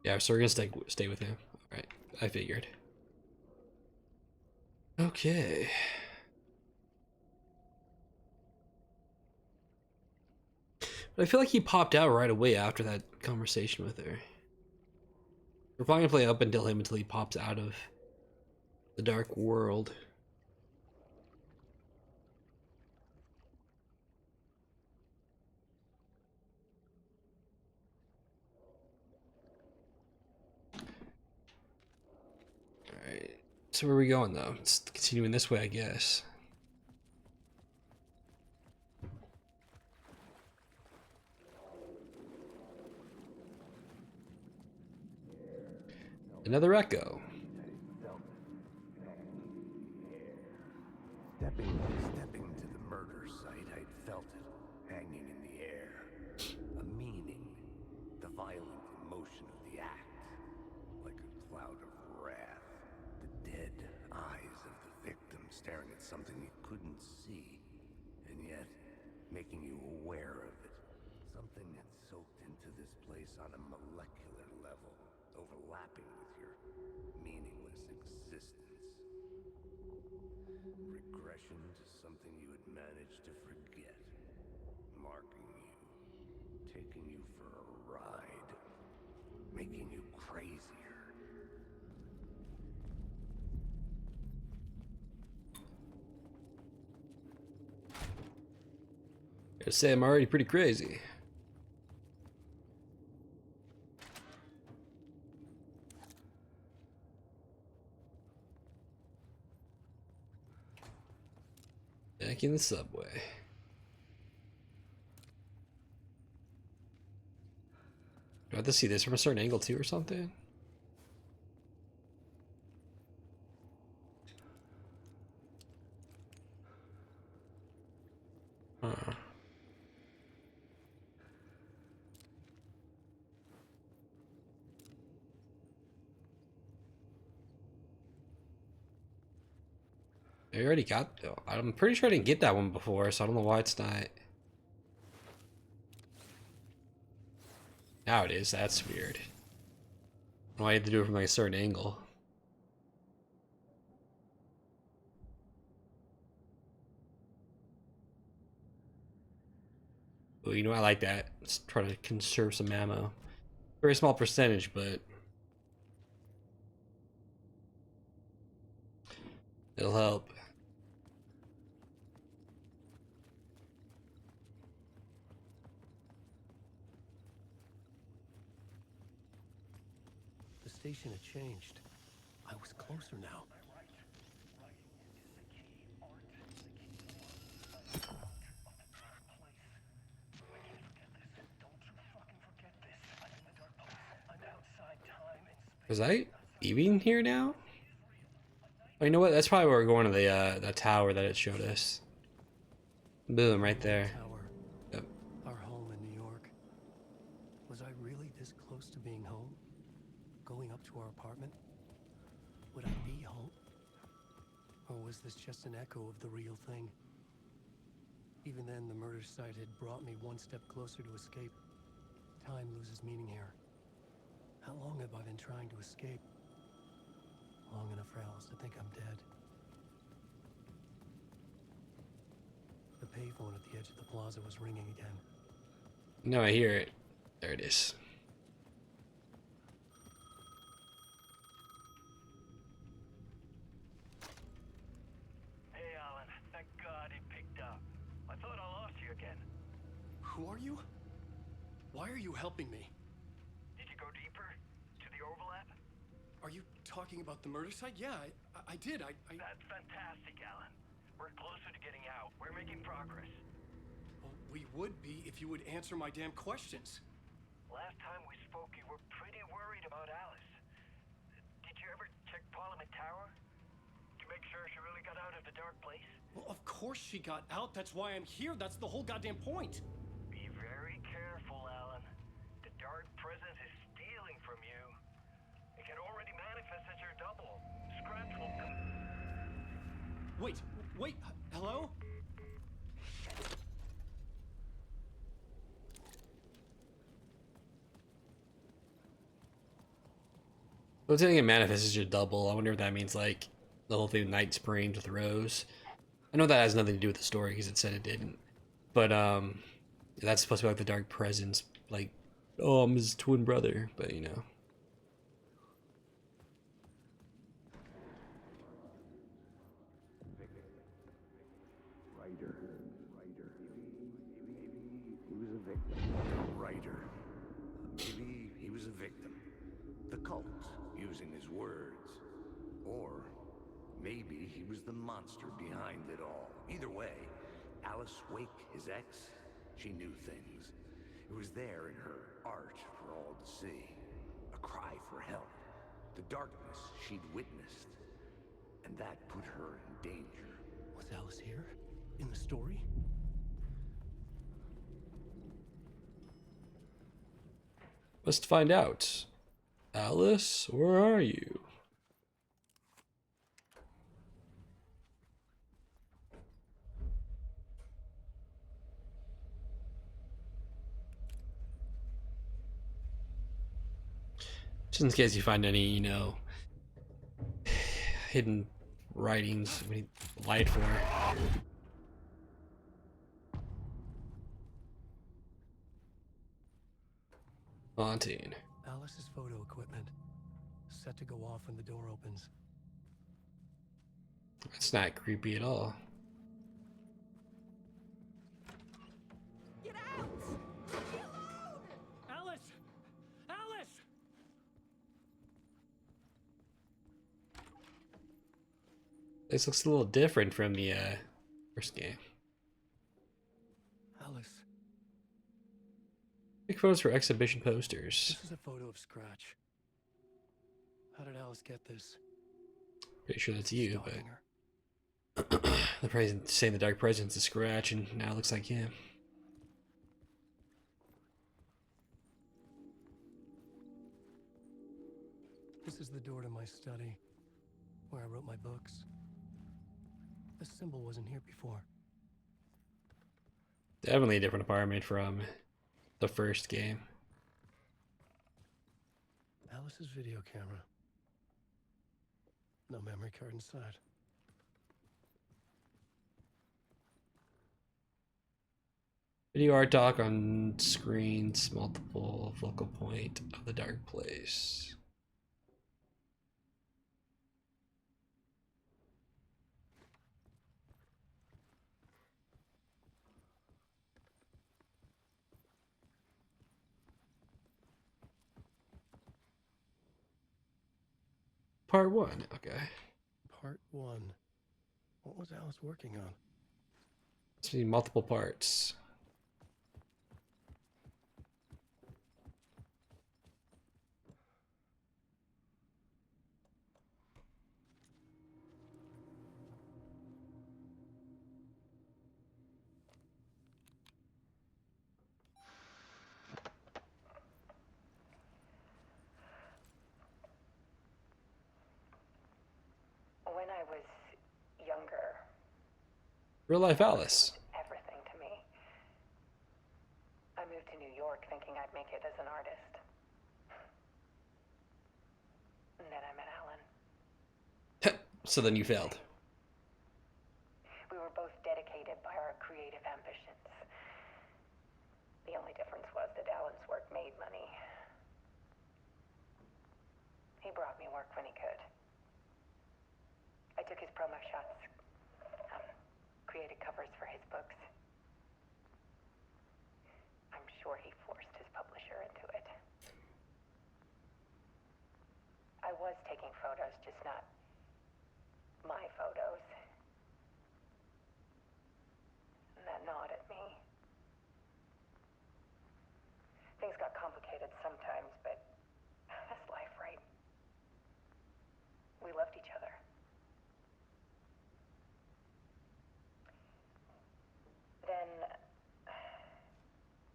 Yeah, so we're gonna stay with him. All right, I figured. Okay. But I feel like he popped out right away after that conversation with her. We're probably gonna play up until him until he pops out of the dark world. Alright. So where are we going though? It's continuing this way, I guess. Another echo. Stepping to the murder site, I'd felt it hanging in the air. A meaning, the violent emotion of the act, like a cloud of wrath. The dead eyes of the victim staring at something you couldn't see, and yet making you aware of it. Something had soaked into this place on a molecular level, overlapping with your meaningless existence. Regression to something you had managed to forget. Marking you. Taking you for a ride. Making you crazier. Gotta say I'm already pretty crazy. Back in the subway. Do I have to see this from a certain angle too or something? Huh. I already got. I'm pretty sure I didn't get that one before, so I don't know why it's not. Now it is. That's weird. Why I had to do it from like a certain angle. Well, you know, I like that. Let's try to conserve some ammo. Very small percentage, but it'll help. The station had changed. I was closer now. Was I even here now? Oh, you know what? That's probably where we're going to the tower that it showed us. Boom, right there. Tower. Yep. Our home in New York. Was I really this close to being home? Going up to our apartment? Would I be home? Or was this just an echo of the real thing? Even then, the murder site had brought me one step closer to escape. Time loses meaning here. How long have I been trying to escape? Long enough for Alice to think I'm dead. The payphone at the edge of the plaza was ringing again. No, I hear it. There it is. Hey, Alan. Thank God it picked up. I thought I lost you again. Who are you? Why are you helping me? Did you go deeper? To the overlap? Are you talking about the murder site? Yeah, I did. That's fantastic, Alan. We're closer to getting out. We're making progress. Well, we would be if you would answer my damn questions. Last time we spoke, you were pretty worried about Alice. Did you ever check Parliament Tower? To make sure she really got out of the dark place? Well, of course she got out. That's why I'm here. That's the whole goddamn point. Be very careful, Alan. The dark presence is stealing from you. It can already manifest as your double. Scratch will come. Wait, hello? But saying it manifests as your double, I wonder if that means like the whole thing with Night Springs with Rose. I know that has nothing to do with the story because it said it didn't. But that's supposed to be like the dark presence, like, oh, I'm his twin brother, but you know. He was a victim. Writer. Maybe he was a victim. The cult, using his words. Or maybe he was the monster behind it all. Either way, Alice Wake, his ex, she knew things. It was there in her art for all to see. A cry for help. The darkness she'd witnessed. And that put her in danger. Was Alice here? In the story? Must find out. Alice, where are you? Just in case you find any, you know, hidden writings we lied for. Haunting. Alice's photo equipment. Set to go off when the door opens. It's not creepy at all. Get out! Leave me alone! Alice! Alice! This looks a little different from the first game. Alice. Take photos for exhibition posters. This is a photo of Scratch. How did Alice get this? Pretty sure that's you, Stalking her. but the president saying the dark presence is Scratch, and now it looks like him. This is the door to my study, where I wrote my books. This symbol wasn't here before. Definitely a different apartment from the first game. Alice's video camera. No memory card inside. Video art doc on screens, multiple focal point of the dark place. Part 1, okay. Part 1. What was Alice working on? It's multiple parts. When I was younger, Real life Alice. everything to me. I moved to New York thinking I'd make it as an artist. And then I met Alan. So then you failed. We were both dedicated by our creative ambitions. The only difference was that Alan's work made money. He brought me work when he could. I took his promo shots, created covers for his books. I'm sure he forced his publisher into it. I was taking photos, just not my photos. And that gnawed at me. Things got complicated sometimes, but that's life, right? We loved each other. Then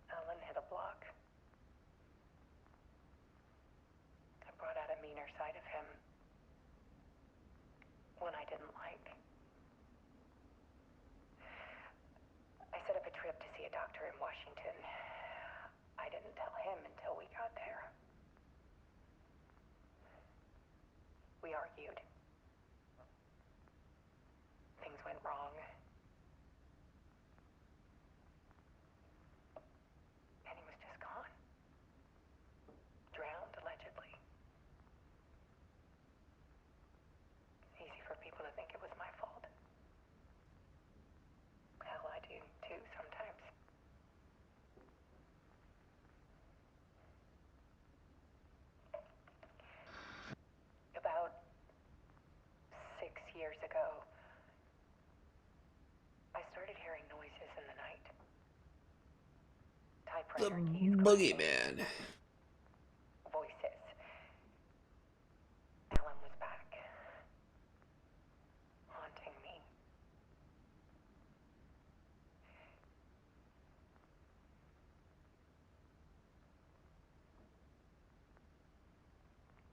Alan hit a block. I brought out a meaner side of him. One I didn't like. I set up a trip to see a doctor in Washington. I didn't tell him until we got there. argued. Things went wrong. And he was just gone. Drowned, allegedly. Easy for people to think it was my fault. Hell, I do too sometimes. About 6 years ago, I started hearing noises in the night. The Typewriter keys clicking. boogeyman. Voices. Alan was back. Haunting me.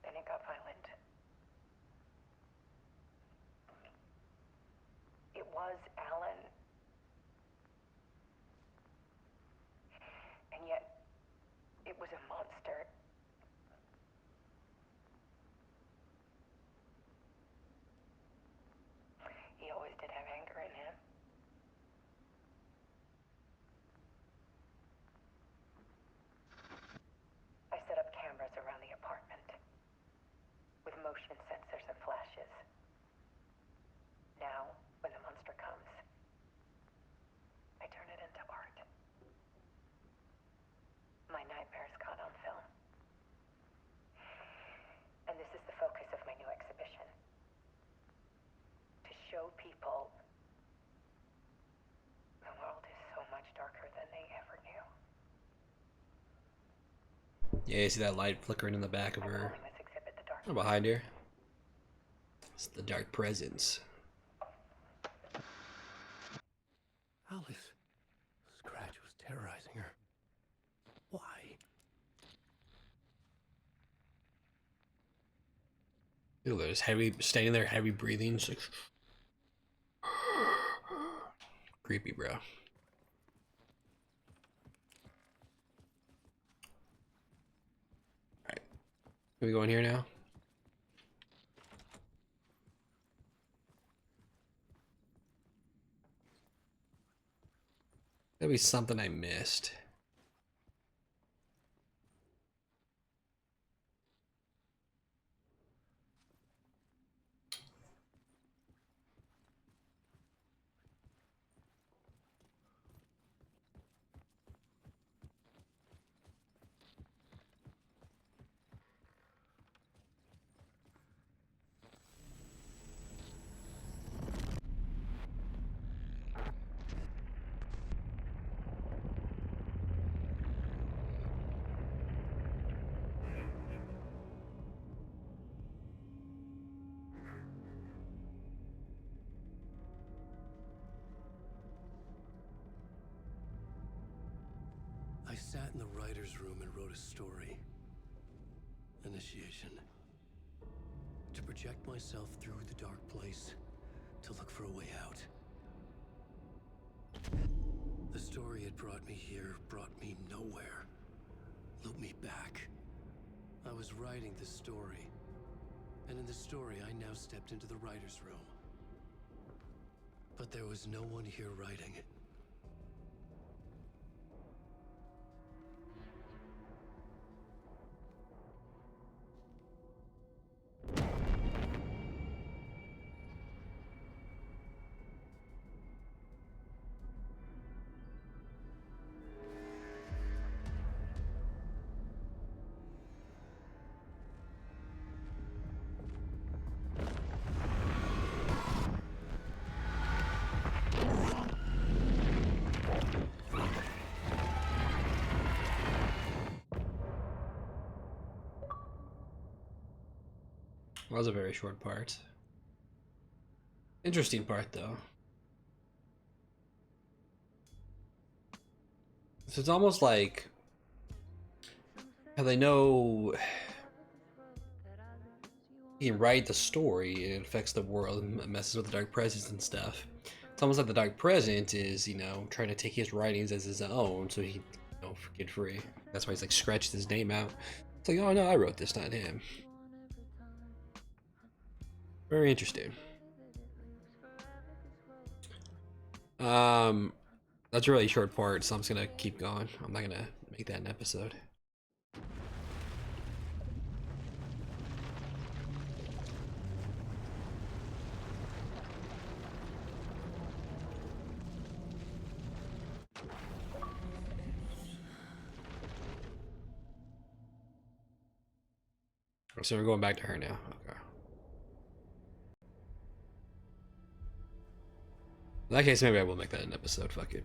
Then it got violent. It was Alan. And yet, it was a monster. He always did have anger in him. I set up cameras around the apartment with motion sensors and flashes. Now, when the monster comes, I turn it into art. My nightmares caught on film. And this is the focus of my new exhibition. To show people the world is so much darker than they ever knew. Yeah, you see that light flickering in the back of I'm her. calling this exhibit The Dark Oh, behind her. It's the dark presence. Alice. Scratch was terrorizing her. Why? Ooh, there's heavy, standing there, heavy breathing. It's like, creepy, bro. Alright. Can we go in here now? There'll be something I missed. I sat in the writer's room and wrote a story. Initiation. To project myself through the dark place, to look for a way out. The story had brought me here, brought me nowhere. Looped me back. I was writing the story. And in the story, I now stepped into the writer's room. But there was no one here writing it. That was a very short part. Interesting part, though. So it's almost like how they know you can write the story and it affects the world and messes with the dark presence and stuff. It's almost like the dark present is, you know, trying to take his writings as his own so he can, you know, get free. That's why he's like scratched his name out. It's like, oh no, I wrote this, not him. Very interesting. That's a really short part, so I'm just gonna keep going. I'm not gonna make that an episode. So we're going back to her now. Okay. In that case, maybe I will make that an episode. Fuck it.